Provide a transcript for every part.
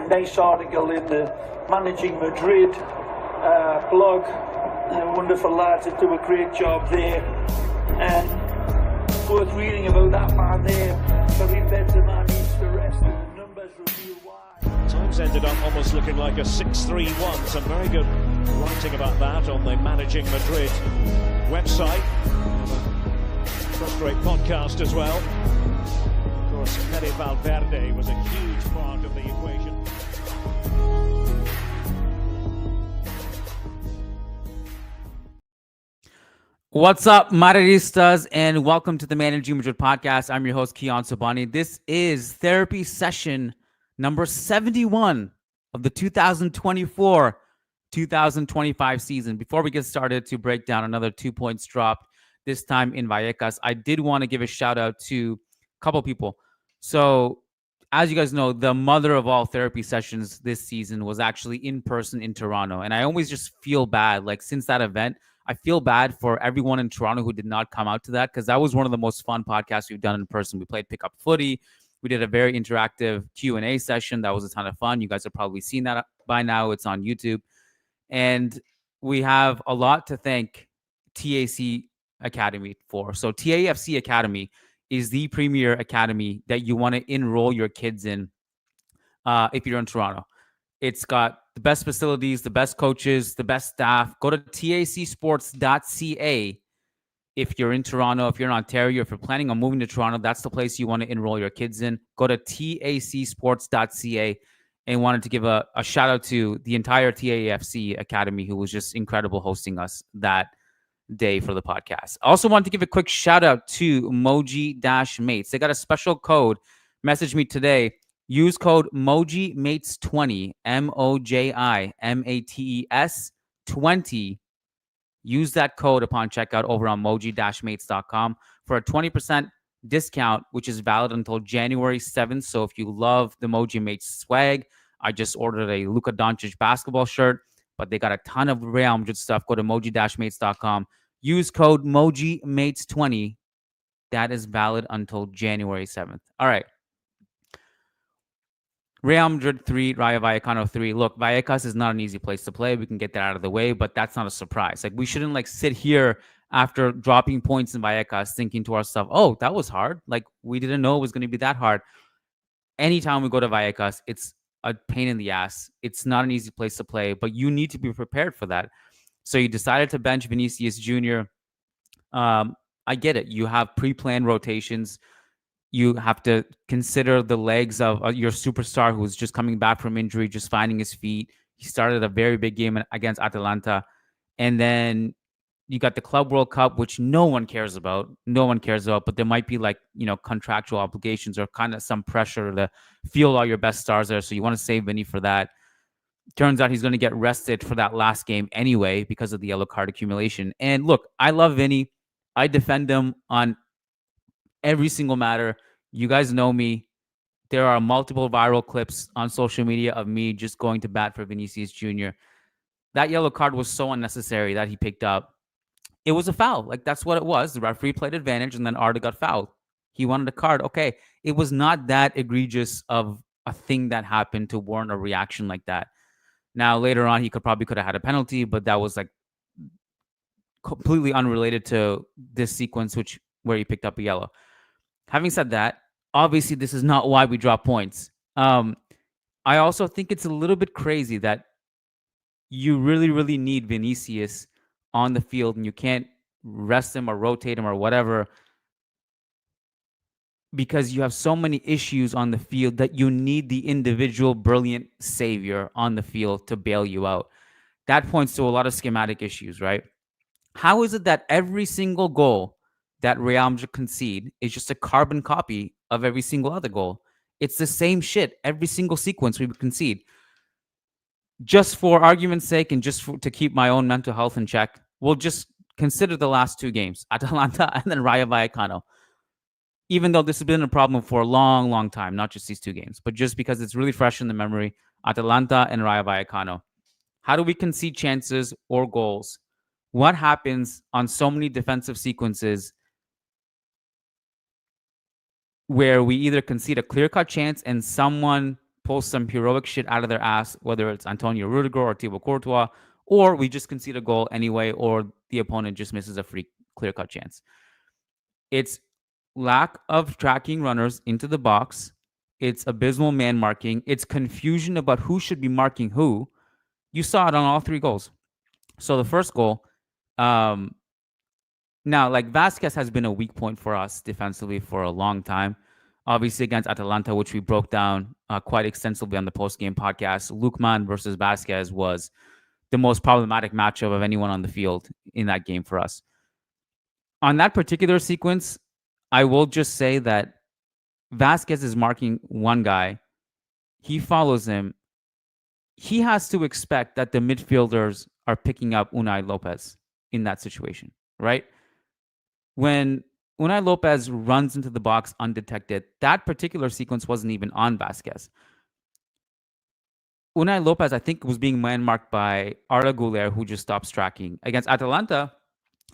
nice article in the Managing Madrid blog. Wonderful lads that do a great job there. And worth reading about that man there. Karim Benzema needs to rest, and the numbers reveal why. Times ended up almost looking like a 6-3-1. Some very good writing about that on the Managing Madrid website. First rate podcast as well. Of course, Fede Valverde was a huge part of the equation. What's up, Madridistas, and welcome to the Managing Madrid podcast. I'm your host, Kiyan Sobhani. This is therapy session number 71 of the 2024-2025 season. Before we get started to break down another 2 points dropped, this time in Vallecas, I did want to give a shout out to a couple people. So, as you guys know, the mother of all therapy sessions this season was actually in person in Toronto. And I always just feel bad, like since that event, I feel bad for everyone in Toronto who did not come out to that, because that was one of the most fun podcasts we've done in person. We played pickup footy. We did a very interactive Q&A session. That was a ton of fun. You guys have probably seen that by now. It's on YouTube. And we have a lot to thank TAC Academy for. So TAFC Academy is the premier academy that you want to enroll your kids in if you're in Toronto. It's got the best facilities, the best coaches, the best staff. Go to tacsports.ca if you're in Toronto, if you're in Ontario, if you're planning on moving to Toronto, that's the place you want to enroll your kids in. Go to tacsports.ca, and wanted to give a shout out to the entire TAFC Academy, who was just incredible hosting us that day for the podcast. I also wanted to give a quick shout out to Moji-Mates. They got a special code. Message me today. Use code MOJIMATES20, MOJIMATES 20. Use that code upon checkout over on moji-mates.com for a 20% discount, which is valid until January 7th. So if you love the Moji-Mates swag, I just ordered a Luka Doncic basketball shirt, but they got a ton of Real Madrid stuff. Go to moji-mates.com. Use code MOJIMATES20. That is valid until January 7th. All right. Real Madrid 3, Rayo Vallecano 3. Look, Vallecas is not an easy place to play. We can get that out of the way, but that's not a surprise. Like, we shouldn't sit here after dropping points in Vallecas thinking to ourselves, oh, that was hard. Like, we didn't know it was going to be that hard. Anytime we go to Vallecas, it's a pain in the ass. It's not an easy place to play, but you need to be prepared for that. So you decided to bench Vinicius Jr. I get it. You have pre-planned rotations. You have to consider the legs of your superstar who's just coming back from injury, just finding his feet. He started a very big game against Atalanta. And then you got the Club World Cup, which no one cares about. But there might be contractual obligations or kind of some pressure to field all your best stars there. So you want to save Vinny for that. Turns out he's going to get rested for that last game anyway because of the yellow card accumulation. And look, I love Vinny. I defend him on every single matter. You guys know me. There are multiple viral clips on social media of me just going to bat for Vinicius Jr. That yellow card was so unnecessary that he picked up. It was a foul. That's what it was. The referee played advantage, and then Arda got fouled. He wanted a card. Okay. It was not that egregious of a thing that happened to warrant a reaction like that. Now, later on, he could have had a penalty, but that was completely unrelated to this sequence, where he picked up a yellow. Having said that, obviously, this is not why we drop points. I also think it's a little bit crazy that you really, really need Vinicius on the field and you can't rest him or rotate him or whatever because you have so many issues on the field that you need the individual brilliant savior on the field to bail you out. That points to a lot of schematic issues, right? How is it that every single goal that Real Madrid concede is just a carbon copy of every single other goal? It's the same shit every single sequence we concede. Just for argument's sake and to keep my own mental health in check, we'll just consider the last two games, Atalanta and then Rayo Vallecano. Even though this has been a problem for a long, long time, not just these two games, but just because it's really fresh in the memory, Atalanta and Rayo Vallecano. How do we concede chances or goals? What happens on so many defensive sequences where we either concede a clear-cut chance and someone pull some heroic shit out of their ass, whether it's Antonio Rudiger or Thibaut Courtois, or we just concede a goal anyway, or the opponent just misses a free clear-cut chance. It's lack of tracking runners into the box. It's abysmal man marking. It's confusion about who should be marking who. You saw it on all 3 goals. So the first goal, now, like, Vasquez has been a weak point for us defensively for a long time. Obviously, against Atalanta, which we broke down quite extensively on the post-game podcast, Lukman versus Vasquez was the most problematic matchup of anyone on the field in that game for us. On that particular sequence, I will just say that Vasquez is marking one guy. He follows him. He has to expect that the midfielders are picking up Unai Lopez in that situation, right? When Unai Lopez runs into the box undetected, that particular sequence wasn't even on Vasquez. Unai Lopez, I think, was being man-marked by Arda Güler, who just stops tracking. Against Atalanta,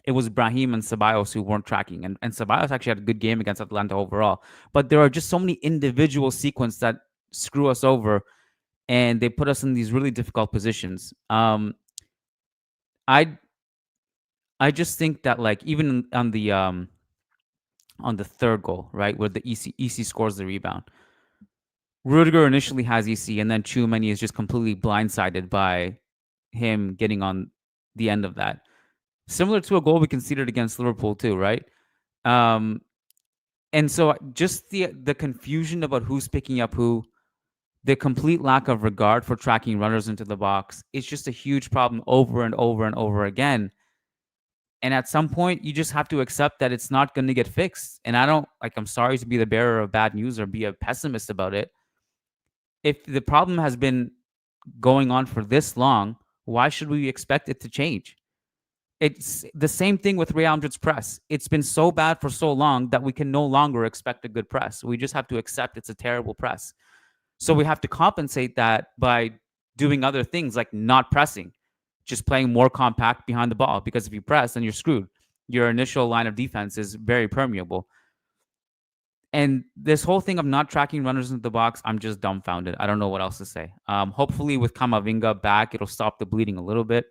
it was Brahim and Ceballos who weren't tracking. And Ceballos actually had a good game against Atalanta overall. But there are just so many individual sequences that screw us over, and they put us in these really difficult positions. I just think that, like, even on the third goal, right, where the EC scores the rebound, Rudiger initially has EC, and then Tchouameni is just completely blindsided by him getting on the end of that. Similar to a goal we conceded against Liverpool too, right? And so just the confusion about who's picking up who, the complete lack of regard for tracking runners into the box, it's just a huge problem over and over and over again. And at some point, you just have to accept that it's not going to get fixed. And I'm sorry to be the bearer of bad news or be a pessimist about it. If the problem has been going on for this long, why should we expect it to change? It's the same thing with Real Madrid's press. It's been so bad for so long that we can no longer expect a good press. We just have to accept it's a terrible press. So we have to compensate that by doing other things like not pressing, just playing more compact behind the ball, because if you press, then you're screwed. Your initial line of defense is very permeable. And this whole thing of not tracking runners into the box, I'm just dumbfounded. I don't know what else to say. Hopefully with Camavinga back, it'll stop the bleeding a little bit.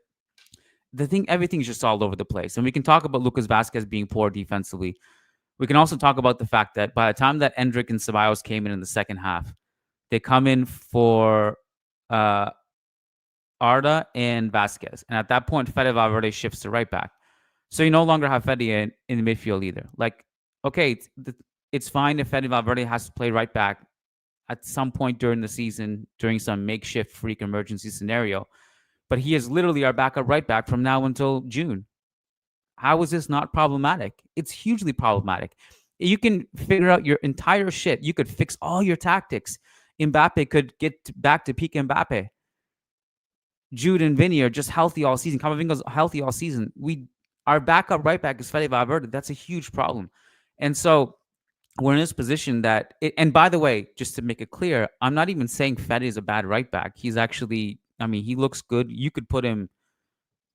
Everything's just all over the place. And we can talk about Lucas Vasquez being poor defensively. We can also talk about the fact that by the time that Endrick and Ceballos came in the second half, they come in for Arda and Vasquez. And at that point, Fede Valverde shifts to right back. So you no longer have Fede in the midfield either. Like, okay, it's fine if Fede Valverde has to play right back at some point during the season, during some makeshift freak emergency scenario. But he is literally our backup right back from now until June. How is this not problematic? It's hugely problematic. You can figure out your entire shit. You could fix all your tactics. Mbappe could get back to peak Mbappe. Jude and Vinny are just healthy all season. Camavinga's healthy all season. Our backup right back is Fede Valverde. That's a huge problem. And so we're in this position that, and by the way, just to make it clear, I'm not even saying Fede is a bad right back. He's actually, he looks good. You could put him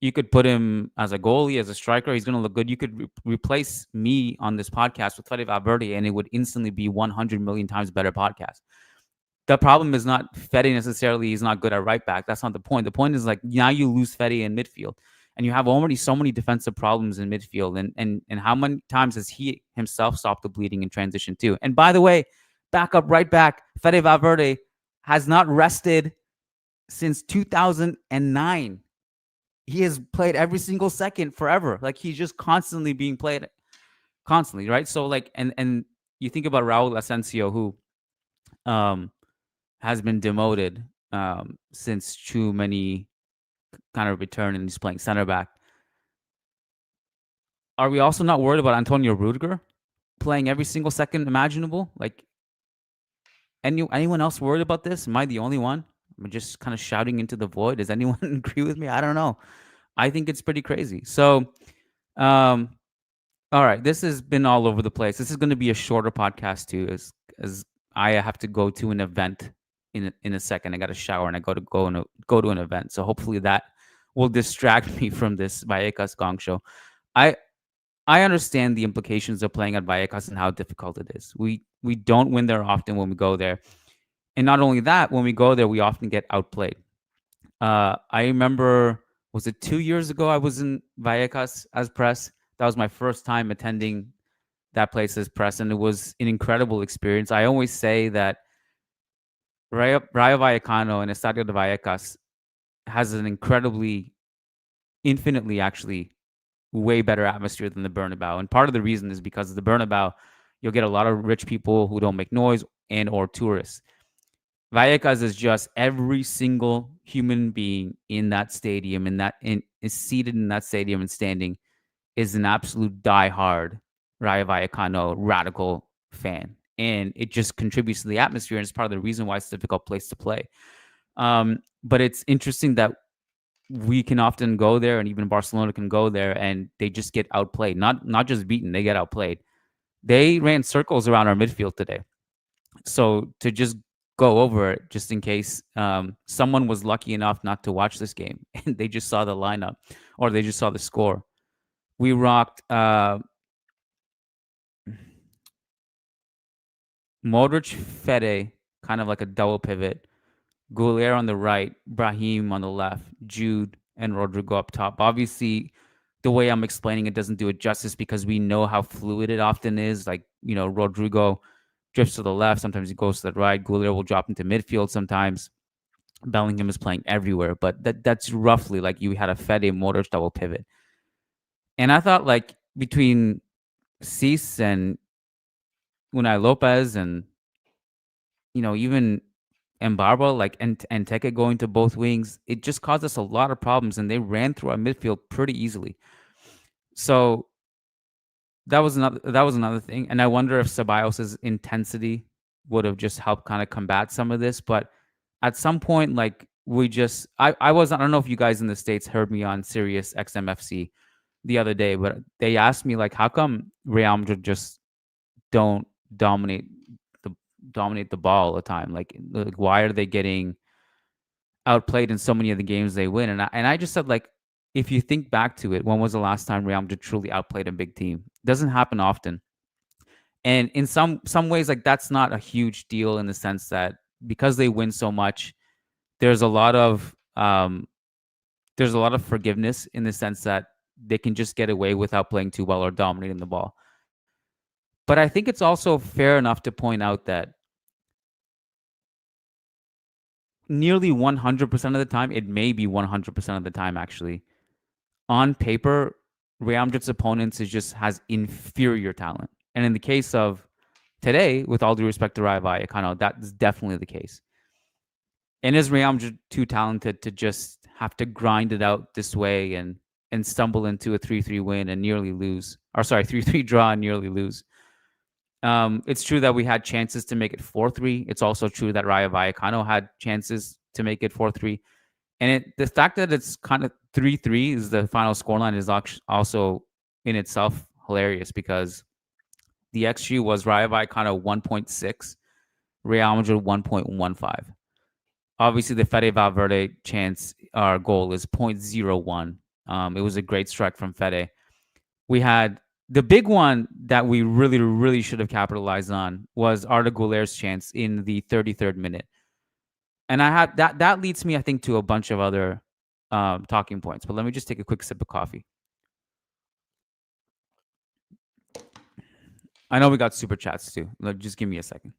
as a goalie, as a striker. He's going to look good. You could replace me on this podcast with Fede Valverde, and it would instantly be 100 million times better podcast. The problem is not Fede necessarily. He's not good at right back. That's not the point. The point is, like, now you lose Fede in midfield, and you have already so many defensive problems in midfield. And how many times has he himself stopped the bleeding in transition too? And by the way, backup right back Fede Valverde has not rested since 2009. He has played every single second forever. Like, he's just constantly being played, constantly, right? So, like, and you think about Raul Asensio, who has been demoted since Tchouameni kind of returned and he's playing center back. Are we also not worried about Antonio Rudiger playing every single second imaginable? Like, anyone else worried about this? Am I the only one? I'm just kind of shouting into the void. Does anyone agree with me? I don't know. I think it's pretty crazy. So, all right, this has been all over the place. This is going to be a shorter podcast too, as I have to go to an event in a second. I got to shower and I go to an event. So hopefully that will distract me from this Vallecas Gong Show. I understand the implications of playing at Vallecas and how difficult it is. We don't win there often when we go there. And not only that, when we go there, we often get outplayed. I remember, was it 2 years ago? I was in Vallecas as press. That was my first time attending that place as press, and it was an incredible experience. I always say that Rayo Vallecano and Estadio de Vallecas has an incredibly, infinitely actually, way better atmosphere than the Bernabeu. And part of the reason is because of the Bernabeu, you'll get a lot of rich people who don't make noise and or tourists. Vallecas is just every single human being in that stadium and is seated in that stadium and standing is an absolute diehard Rayo Vallecano radical fan. And it just contributes to the atmosphere, and it's part of the reason why it's a difficult place to play. But it's interesting that we can often go there, and even Barcelona can go there, and they just get outplayed. Not just beaten, they get outplayed. They ran circles around our midfield today. So to just go over it, just in case someone was lucky enough not to watch this game and they just saw the lineup or they just saw the score. We rocked Modric, Fede, kind of like a double pivot. Goulier on the right, Brahim on the left, Jude and Rodrigo up top. Obviously, the way I'm explaining it doesn't do it justice because we know how fluid it often is. Like, Rodrigo drifts to the left. Sometimes he goes to the right. Goulier will drop into midfield sometimes. Bellingham is playing everywhere. But that's roughly like you had a Fede Modric double pivot. And I thought, like, between Cease and Unai Lopez and, even Mbarba, like, and Teke going to both wings, it just caused us a lot of problems, and they ran through our midfield pretty easily. So that was another thing. And I wonder if Ceballos' intensity would have just helped kind of combat some of this. But at some point, like, I don't know if you guys in the States heard me on Sirius XMFC the other day, but they asked me, like, how come Real Madrid just don't dominate the ball all the time? Like, why are they getting outplayed in so many of the games they win? And I just said, like, if you think back to it, when was the last time Real Madrid truly outplayed a big team? It doesn't happen often. And in some ways, like, that's not a huge deal in the sense that because they win so much, there's a lot of forgiveness in the sense that they can just get away without playing too well or dominating the ball. But I think it's also fair enough to point out that nearly 100% of the time, it may be 100% of the time actually, on paper, Real Madrid's opponents has inferior talent. And in the case of today, with all due respect to Rayo Vallecano, that is definitely the case. And is Real Madrid too talented to just have to grind it out this way and stumble into a 3-3 win and nearly lose? Or sorry, 3-3 draw and nearly lose. It's true that we had chances to make it 4-3. It's also true that Rayo Vallecano had chances to make it 4-3. And the fact that it's kind of 3-3 is the final scoreline is also in itself hilarious because the XG was Rayo Vallecano 1.6, Real Madrid 1.15. Obviously, the Fede Valverde chance, our goal, is 0.01. It was a great strike from Fede. We had the big one that we really, really should have capitalized on was Arda Güler's chance in the 33rd minute. And I had that leads me, I think, to a bunch of other talking points. But let me just take a quick sip of coffee. I know we got super chats too. Just give me a second.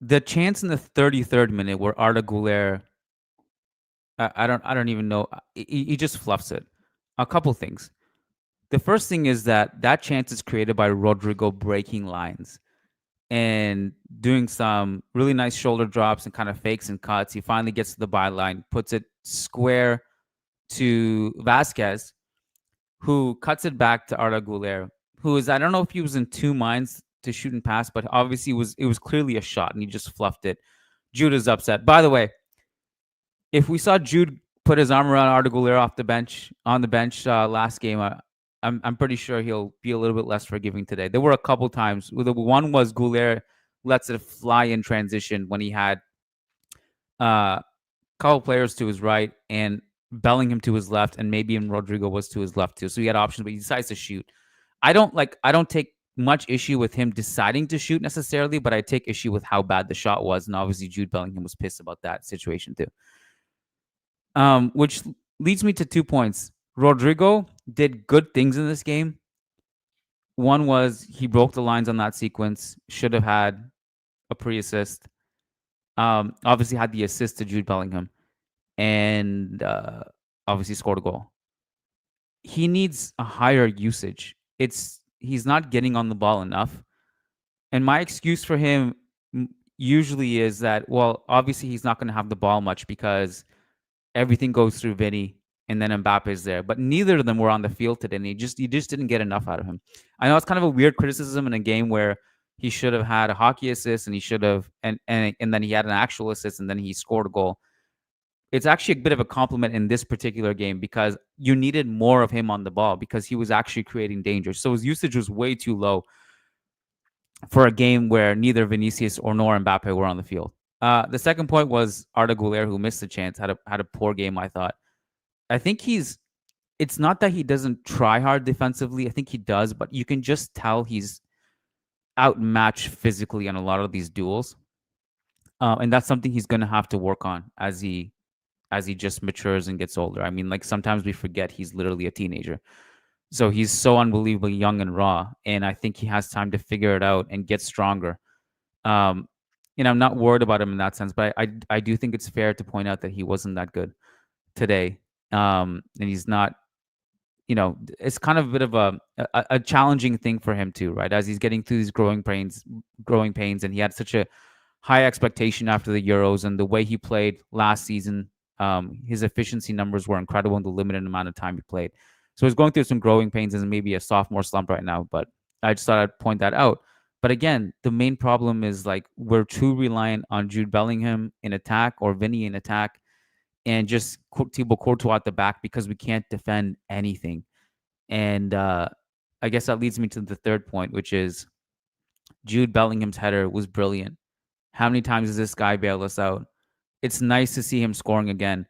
The chance in the 33rd minute where Arda Güler, I don't even know. He just fluffs it. A couple things. The first thing is that chance is created by Rodrigo breaking lines and doing some really nice shoulder drops and kind of fakes and cuts. He finally gets to the byline, puts it square to Vasquez, who cuts it back to Arda Güler, who is, I don't know if he was in two minds to shoot and pass, but obviously it was clearly a shot and he just fluffed it. Jude is upset. By the way, if we saw Jude put his arm around Arda Güler on the bench last game, I'm pretty sure he'll be a little bit less forgiving today. There were a couple times. One was Güler lets it fly in transition when he had a couple players to his right and Bellingham to his left, and maybe even Rodrigo was to his left too. So he had options, but he decides to shoot. I don't take much issue with him deciding to shoot necessarily, but I take issue with how bad the shot was, and obviously Jude Bellingham was pissed about that situation too. Which leads me to 2 points. Rodrigo did good things in this game. One was he broke the lines on that sequence, should have had a pre-assist. Obviously had the assist to Jude Bellingham, and obviously scored a goal. He needs a higher usage. He's not getting on the ball enough. And my excuse for him usually is that, well, obviously he's not going to have the ball much because everything goes through Vinny and then Mbappe's there. But neither of them were on the field today, and you just didn't get enough out of him. I know it's kind of a weird criticism in a game where he should have had a hockey assist and he should have and then he had an actual assist and then he scored a goal. It's actually a bit of a compliment in this particular game because you needed more of him on the ball because he was actually creating danger. So his usage was way too low for a game where neither Vinicius or nor Mbappe were on the field. The second point was Arda Güler, who missed the chance, had a poor game, I thought. I think it's not that he doesn't try hard defensively. I think he does, but you can just tell he's outmatched physically on a lot of these duels. And that's something he's going to have to work on as he just matures and gets older. I mean, like sometimes we forget he's literally a teenager. So he's so unbelievably young and raw, and I think he has time to figure it out and get stronger. I'm not worried about him in that sense, but I do think it's fair to point out that he wasn't that good today. And he's not, it's kind of a bit of a challenging thing for him too, right? As he's getting through these growing pains, and he had such a high expectation after the Euros and the way he played last season. His efficiency numbers were incredible in the limited amount of time he played. So he's going through some growing pains and maybe a sophomore slump right now, but I just thought I'd point that out. But again, the main problem is like we're too reliant on Jude Bellingham in attack or Vinny in attack and just Thibaut Courtois at the back because we can't defend anything. And I guess that leads me to the third point, which is Jude Bellingham's header was brilliant. How many times does this guy bail us out? It's nice to see him scoring again.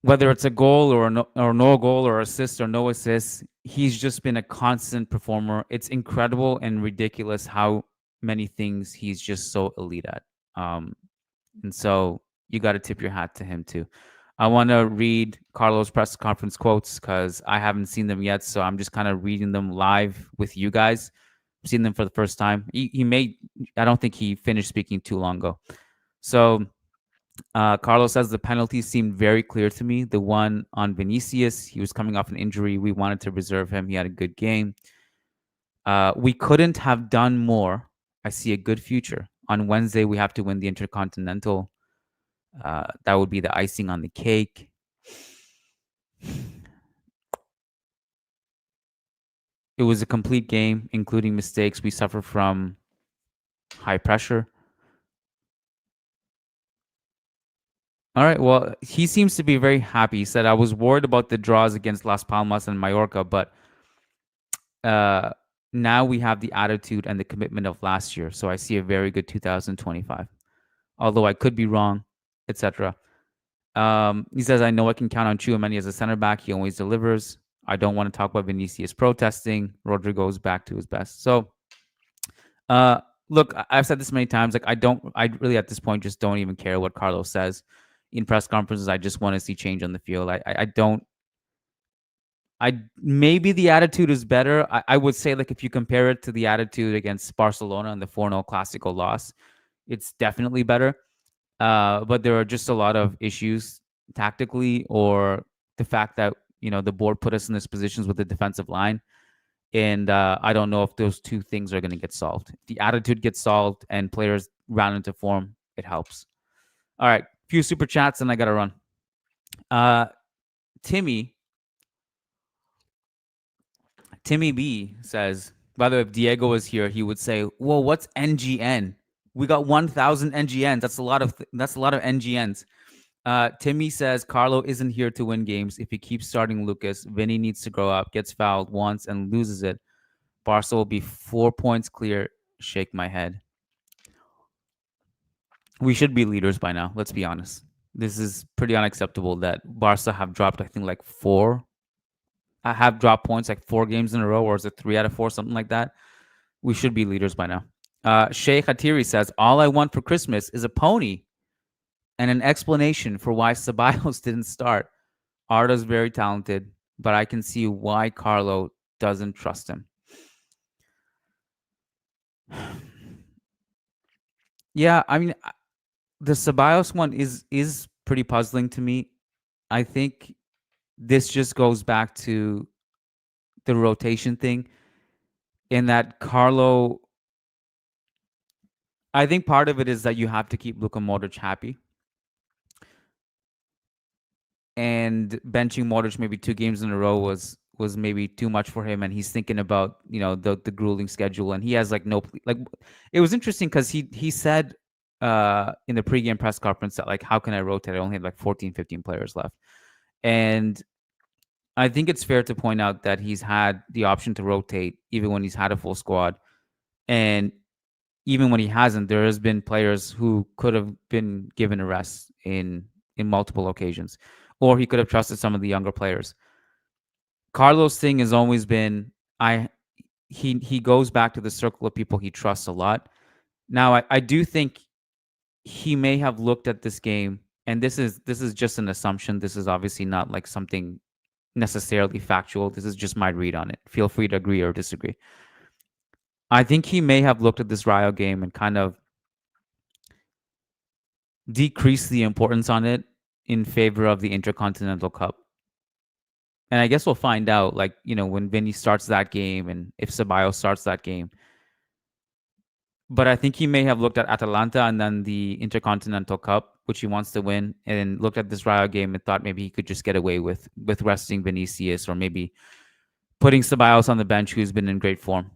Whether it's a goal or no goal or assist or no assist, he's just been a constant performer. It's incredible and ridiculous how many things he's just so elite at. And so you got to tip your hat to him too. I want to read Carlos' press conference quotes because I haven't seen them yet. So I'm just kind of reading them live with you guys. I've seen them for the first time. I don't think he finished speaking too long ago. So Carlos says the penalties seemed very clear to me. The one on Vinicius, he was coming off an injury. We wanted to reserve him. He had a good game. We couldn't have done more. I see a good future. On Wednesday, we have to win the Intercontinental. That would be the icing on the cake. It was a complete game, including mistakes. We suffer from high pressure. All right. Well, he seems to be very happy. He said, I was worried about the draws against Las Palmas and Mallorca, but now we have the attitude and the commitment of last year. So I see a very good 2025. Although I could be wrong, etc. He says, I know I can count on Tchouaméni as a center back. He always delivers. I don't want to talk about Vinicius protesting. Rodrigo's back to his best. So, look, I've said this many times. Like, I really at this point just don't even care what Carlos says in press conferences. I just want to see change on the field. Maybe the attitude is better. I would say, like, if you compare it to the attitude against Barcelona and the 4-0 Clásico loss, it's definitely better. But there are just a lot of issues tactically, or the fact that, the board put us in these positions with the defensive line. And I don't know if those two things are going to get solved. If the attitude gets solved and players round into form, it helps. All right. Few super chats and I got to run. Timmy B says, by the way, if Diego was here, he would say, well, what's NGN? We got 1,000 NGNs. That's a lot of NGNs. Timmy says Carlo isn't here to win games. If he keeps starting Lucas, Vinny needs to grow up, gets fouled once and loses it. Barca will be 4 points clear. Shake my head. We should be leaders by now. Let's be honest. This is pretty unacceptable that Barca have dropped, I think, like 4 have dropped points like 4 games in a row, or is it 3 out of 4, something like that? We should be leaders by now. Sheikh Hatiri says, all I want for Christmas is a pony and an explanation for why Ceballos didn't start. Arda's very talented, but I can see why Carlo doesn't trust him. Yeah, I mean, the Ceballos one is pretty puzzling to me. I think this just goes back to the rotation thing, in that Carlo, I think part of it is that you have to keep Luka Modric happy. And benching Modric maybe 2 games in a row was maybe too much for him, and he's thinking about the grueling schedule, and he has like no like. It was interesting because he said in the pregame press conference that like, how can I rotate? I only had like 14, 15 players left, and I think it's fair to point out that he's had the option to rotate even when he's had a full squad, and even when he hasn't, there has been players who could have been given a rest in multiple occasions, or he could have trusted some of the younger players. Carlos' thing has always been he goes back to the circle of people he trusts a lot. Now, I do think he may have looked at this game, and this is just an assumption. This is obviously not like something necessarily factual. This is just my read on it. Feel free to agree or disagree. I think he may have looked at this Rayo game and kind of decreased the importance on it in favor of the Intercontinental Cup. And I guess we'll find out, like, when Vinny starts that game and if Ceballos starts that game. But I think he may have looked at Atalanta and then the Intercontinental Cup, which he wants to win, and looked at this Rayo game and thought maybe he could just get away with resting Vinicius, or maybe putting Ceballos on the bench, who's been in great form.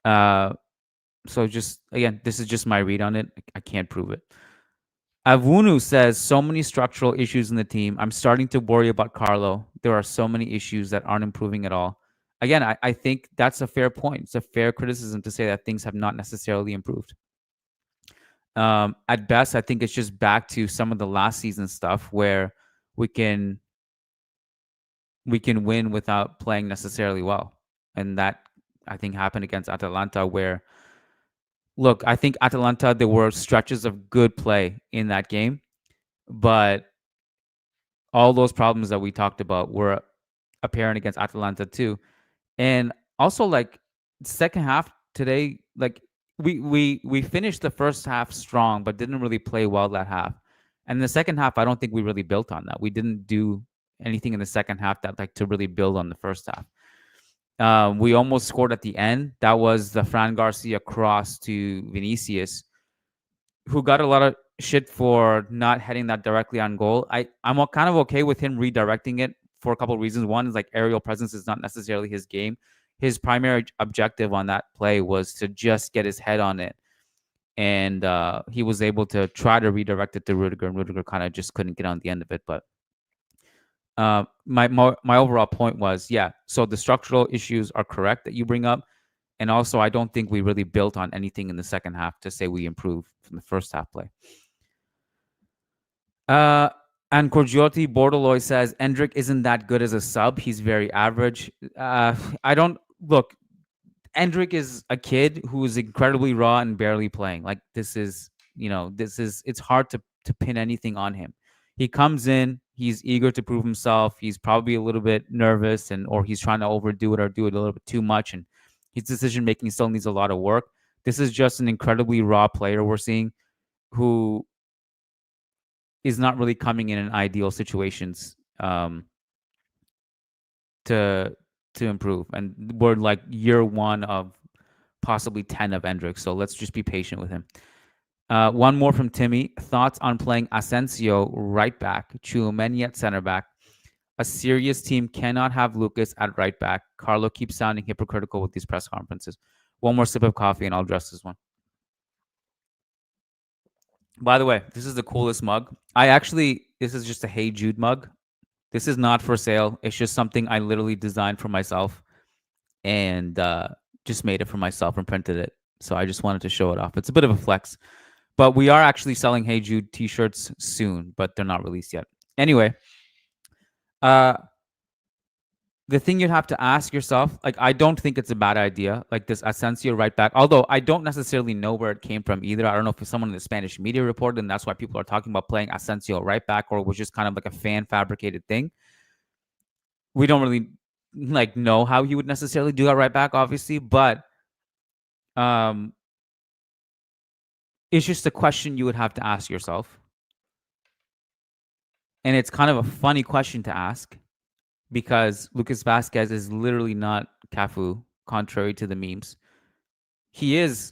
So just, again, this is just my read on it. I can't prove it. Avunu says, so many structural issues in the team. I'm starting to worry about Carlo. There are so many issues that aren't improving at all. Again, I think that's a fair point. It's a fair criticism to say that things have not necessarily improved. At best, I think it's just back to some of the last season stuff where we can win without playing necessarily well. And that, I think, happened against Atalanta, where, look, I think Atalanta, there were stretches of good play in that game, but all those problems that we talked about were apparent against Atalanta too. And also, like, second half today, like, we finished the first half strong, but didn't really play well that half. And the second half, I don't think we really built on that. We didn't do anything in the second half that, like, to really build on the first half. We almost scored at the end. That was the Fran Garcia cross to Vinicius, who got a lot of shit for not heading that directly on goal. I'm kind of okay with him redirecting it for a couple of reasons. One is, like, aerial presence is not necessarily his game. His primary objective on that play was to just get his head on it. And he was able to try to redirect it to Rudiger, and Rudiger kind of just couldn't get on the end of it. But my overall point was, yeah, so the structural issues are correct that you bring up. And also, I don't think we really built on anything in the second half to say we improved from the first half play. And Corgiotti Bordoloy says, Endrick isn't that good as a sub. He's very average. Look, Endrick is a kid who is incredibly raw and barely playing. Like, it's hard to pin anything on him. He comes in, he's eager to prove himself. He's probably a little bit nervous, or he's trying to overdo it or do it a little bit too much. And his decision making still needs a lot of work. This is just an incredibly raw player we're seeing, who is not really coming in ideal situations to improve. And we're like year one of possibly 10 of Endrick. So let's just be patient with him. One more from Timmy. Thoughts on playing Asensio right back, Tchouaméni at center back? A serious team cannot have Lucas at right back. Carlo keeps sounding hypocritical with these press conferences. One more sip of coffee and I'll address this one. By the way, this is the coolest mug. This is just a Hey Jude mug. This is not for sale. It's just something I literally designed for myself and just made it for myself and printed it. So I just wanted to show it off. It's a bit of a flex. But we are actually selling Hey Jude t-shirts soon, but they're not released yet. Anyway, the thing you'd have to ask yourself, like, I don't think it's a bad idea, like this Asensio right back. Although I don't necessarily know where it came from either. I don't know if someone in the Spanish media reported, and that's why people are talking about playing Asensio right back, or it was just kind of like a fan fabricated thing. We don't really like know how he would necessarily do that right back, obviously, but um, it's just a question you would have to ask yourself, and it's kind of a funny question to ask because Lucas Vasquez is literally not Cafu, contrary to the memes. He is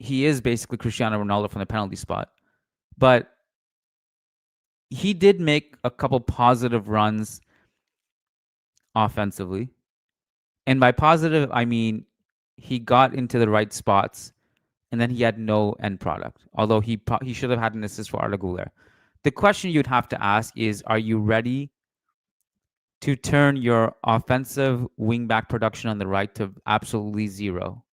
basically Cristiano Ronaldo from the penalty spot. But he did make a couple positive runs offensively. And by positive, I mean he got into the right spots and then he had no end product. Although he should have had an assist for Arda Güler. The question you'd have to ask is, are you ready to turn your offensive wingback production on the right to absolutely zero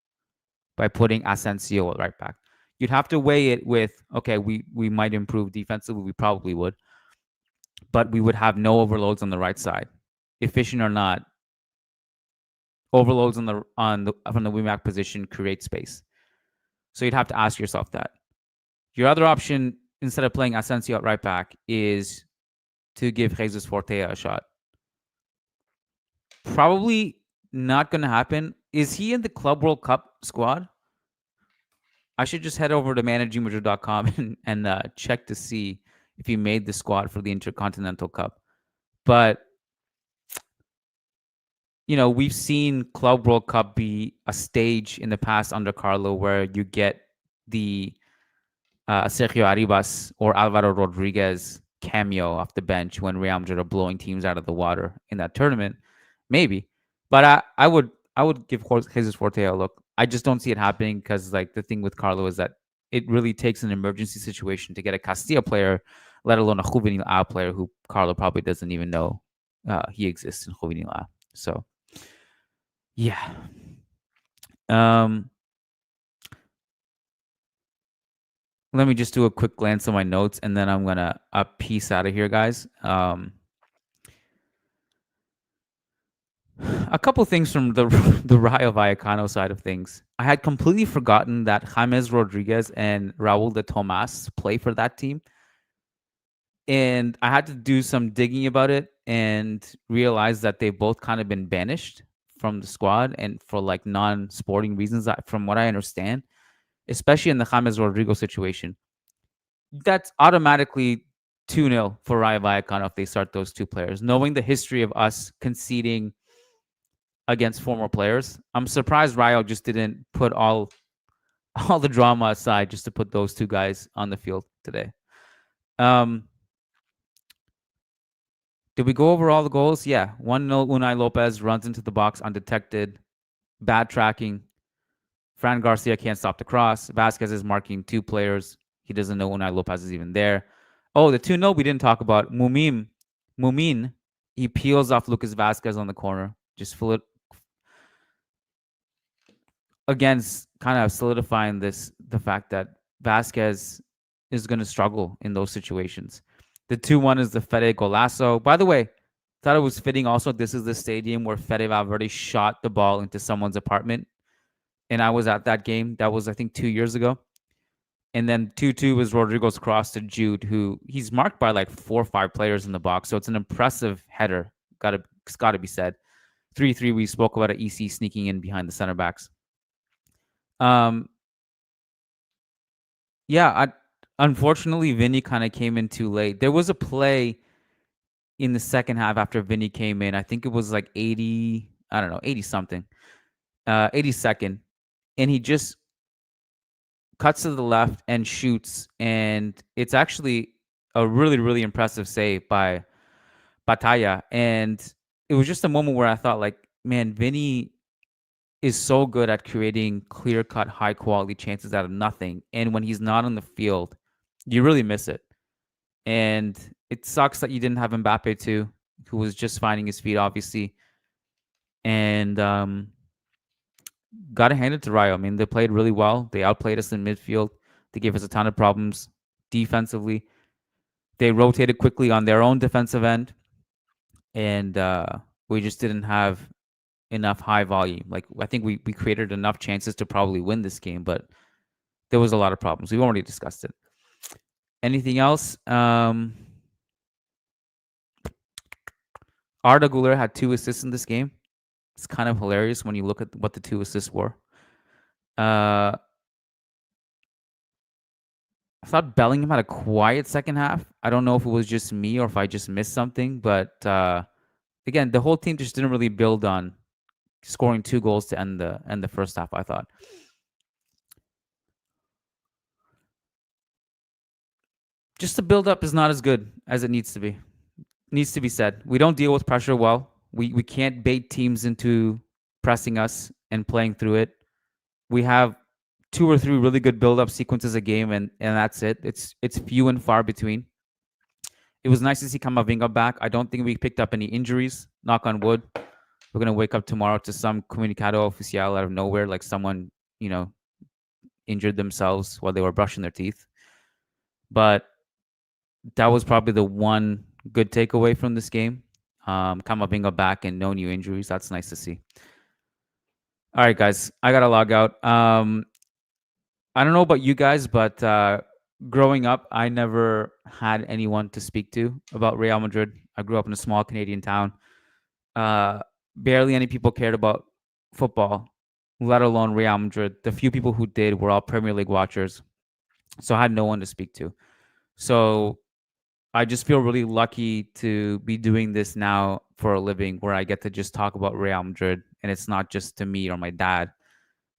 by putting Asensio at right back? You'd have to weigh it with, okay, we might improve defensively, we probably would, but we would have no overloads on the right side. Efficient or not, overloads on the from the wingback position create space. So you'd have to ask yourself that. Your other option, instead of playing Asensio at right back, is to give Jesus Fortea a shot. Probably not going to happen. Is he in the Club World Cup squad? I should just head over to managingmadrid.com and check to see if he made the squad for the Intercontinental Cup. But, you know, we've seen Club World Cup be a stage in the past under Carlo where you get the Sergio Arribas or Alvaro Rodriguez cameo off the bench when Real Madrid are blowing teams out of the water in that tournament. Maybe. But I would give Jesus Forte a look. I just don't see it happening because, like, the thing with Carlo is that it really takes an emergency situation to get a Castilla player, let alone a Juvenil A player who Carlo probably doesn't even know he exists in Juvenil A. So, yeah. Let me just do a quick glance at my notes, and then I'm gonna peace out of here, guys. A couple things from the Rayo Vallecano side of things. I had completely forgotten that James Rodriguez and Raúl de Tomás play for that team. And I had to do some digging about it and realize that they've both kind of been banished from the squad and for like non-sporting reasons, from what I understand, especially in the James Rodriguez situation. That's automatically 2-0 for Rayo Vallecano if they start those two players. Knowing the history of us conceding against former players, I'm surprised Rayo just didn't put all the drama aside just to put those two guys on the field today. Did we go over all the goals? Yeah. 1-0, Unai Lopez runs into the box undetected. Bad tracking. Fran Garcia can't stop the cross. Vasquez is marking two players. He doesn't know Unai Lopez is even there. Oh, the 2-0 we didn't talk about. Mumin, he peels off Lucas Vasquez on the corner. Just again, kind of solidifying the fact that Vasquez is going to struggle in those situations. The 2-1 is the Fede golazo. By the way, thought it was fitting also, this is the stadium where Fede Valverde shot the ball into someone's apartment. And I was at that game. That was, I think, 2 years ago. And then 2-2 was Rodrigo's cross to Jude, who he's marked by like 4 or 5 players in the box. So it's an impressive header. It's got to be said. 3-3, we spoke about an EC sneaking in behind the center backs. Unfortunately, Vinny kind of came in too late. There was a play in the second half after Vinny came in. I think it was like 80, I don't know, 80 something, 82nd. And he just cuts to the left and shoots. And it's actually a really, really impressive save by Batalla. And it was just a moment where I thought, like, man, Vinny is so good at creating clear-cut, high-quality chances out of nothing. And when he's not on the field, you really miss it. And it sucks that you didn't have Mbappe too, who was just finding his feet, obviously. And got to hand it to Rayo. I mean, they played really well. They outplayed us in midfield. They gave us a ton of problems defensively. They rotated quickly on their own defensive end. And We just didn't have enough high volume. Like I think we created enough chances to probably win this game, but there was a lot of problems. We've already discussed it. Anything else? Arda Güler had 2 assists in this game. It's kind of hilarious when you look at what the 2 assists were. I thought Bellingham had a quiet second half. I don't know if it was just me or if I just missed something, but again, the whole team just didn't really build on scoring 2 goals to end the first half, I thought. Just the build up is not as good as it needs to be. Needs to be said. We don't deal with pressure well. We can't bait teams into pressing us and playing through it. We have 2 or 3 really good build up sequences a game, and that's it. It's few and far between. It was nice to see Kamavinga back. I don't think we picked up any injuries. Knock on wood. We're gonna wake up tomorrow to some comunicado oficial out of nowhere, like someone injured themselves while they were brushing their teeth. But that was probably the one good takeaway from this game. Kamavinga back and no new injuries. That's nice to see. All right, guys, I gotta log out. I don't know about you guys, but growing up, I never had anyone to speak to about Real Madrid. I grew up in a small Canadian town. Barely any people cared about football, let alone Real Madrid. The few people who did were all Premier League watchers. So I had no one to speak to. So I just feel really lucky to be doing this now for a living, where I get to just talk about Real Madrid, and it's not just to me or my dad,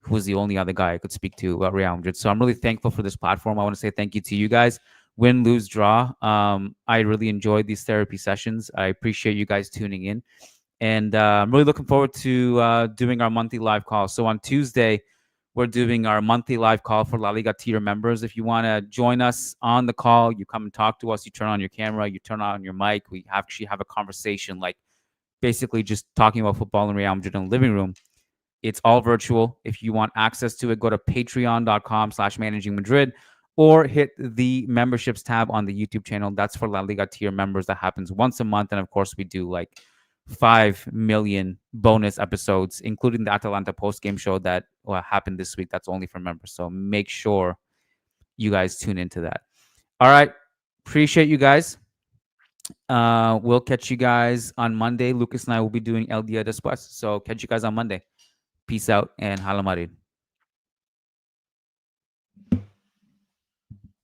who was the only other guy I could speak to about Real Madrid. So I'm really thankful for this platform. I want to say thank you to you guys. Win, lose, draw. I really enjoyed these therapy sessions. I appreciate you guys tuning in. And I'm really looking forward to doing our monthly live call. So on Tuesday, we're doing our monthly live call for La Liga tier members. If you want to join us on the call, you come and talk to us. You turn on your camera, you turn on your mic. We actually have a conversation, like basically just talking about football in Real Madrid in the living room. It's all virtual. If you want access to it, go to patreon.com/managingmadrid or hit the memberships tab on the YouTube channel. That's for La Liga tier members. That happens once a month. And of course, we do like 5 million bonus episodes, including the Atalanta post-game show that happened this week. That's only for members. So make sure you guys tune into that. All right. Appreciate you guys. We'll catch you guys on Monday. Lucas and I will be doing El Dia Después. So catch you guys on Monday. Peace out and Hala Madrid.